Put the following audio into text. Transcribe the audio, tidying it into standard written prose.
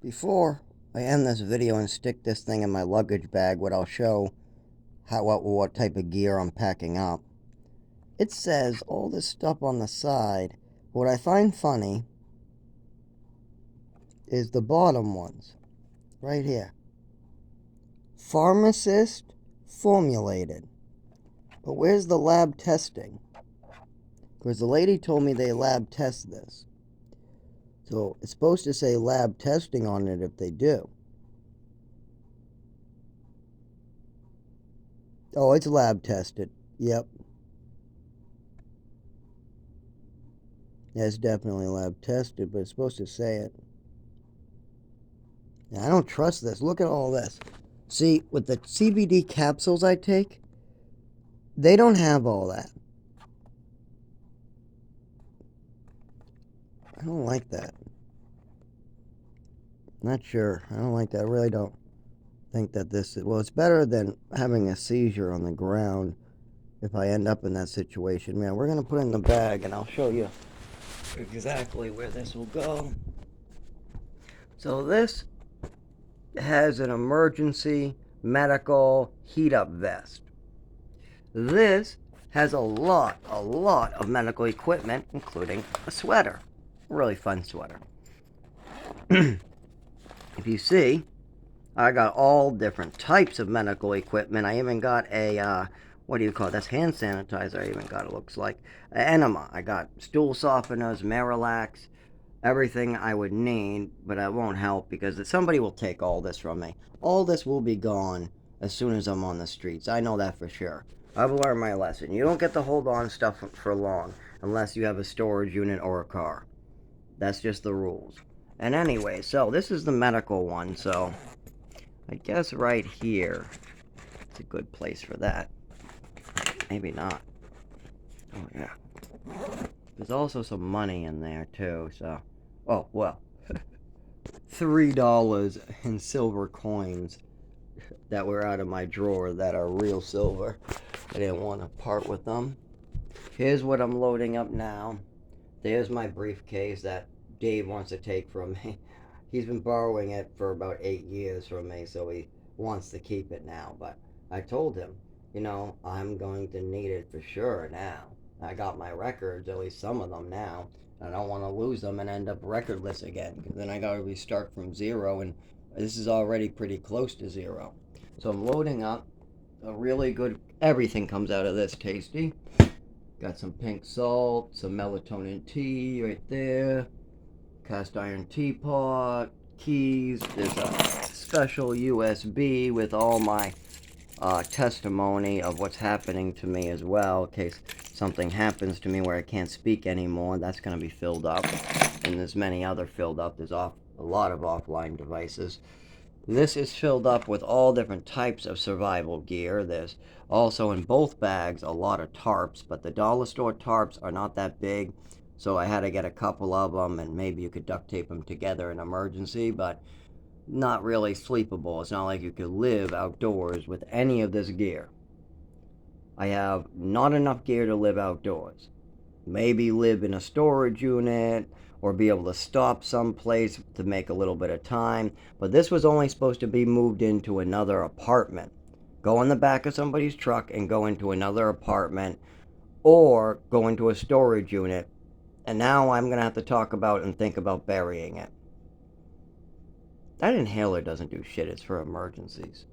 Before I end this video and stick this thing in my luggage bag, what I'll show what type of gear I'm packing up. It says all this stuff on the side. What I find funny is the bottom ones, right here. Pharmacist formulated. But where's the lab testing? Because the lady told me they lab test this. So it's supposed to say lab testing on it if they do. Oh, it's lab tested. Yep. Yeah, it's definitely lab tested, but it's supposed to say it. Now, I don't trust this. Look at all this. See, with the CBD capsules I take, they don't have all that. I don't like that. Not sure. I don't like that. I really don't think that this is... Well, it's better than having a seizure on the ground if I end up in that situation. Man, we're going to put it in the bag, and I'll show you exactly where this will go. So this has an emergency medical heat-up vest. This has a lot of medical equipment, including a sweater. A really fun sweater. If you see, I got all different types of medical equipment. I even got a, what do you call it? That's hand sanitizer. I even got, it looks like, an enema. I got stool softeners, Marilax, everything I would need, but that won't help because somebody will take all this from me. All this will be gone as soon as I'm on the streets. I know that for sure. I've learned my lesson. You don't get to hold on stuff for long unless you have a storage unit or a car. That's just the rules. And anyway, so this is the medical one, so I guess right here it's a good place for that. Maybe not. Oh, yeah. There's also some money in there, too, so... Oh, well. $3 in silver coins that were out of my drawer that are real silver. I didn't want to part with them. Here's what I'm loading up now. There's my briefcase that Dave wants to take from me. He's been borrowing it for about 8 years from me, so he wants to keep it now. But I told him, you know, I'm going to need it for sure now. I got my records, at least some of them now. I don't want to lose them and end up recordless again, because then I got to restart from zero, and this is already pretty close to zero. So I'm loading up a really good... Everything comes out of this, tasty. Got some pink salt, some melatonin tea right there. Cast iron teapot, keys. There's a special USB with all my testimony of what's happening to me as well, in case something happens to me where I can't speak anymore. That's going to be filled up, and there's many other filled up. There's a lot of offline devices. This is filled up with all different types of survival gear. There's also in both bags a lot of tarps, but the dollar store tarps are not that big, so I had to get a couple of them, and maybe you could duct tape them together in emergency, but not really sleepable. It's not like you could live outdoors with any of this gear. I have not enough gear to live outdoors. Maybe live in a storage unit or be able to stop someplace to make a little bit of time. But this was only supposed to be moved into another apartment. Go in the back of somebody's truck and go into another apartment, or go into a storage unit. And now I'm going to have to talk about and think about burying it. That inhaler doesn't do shit. It's for emergencies.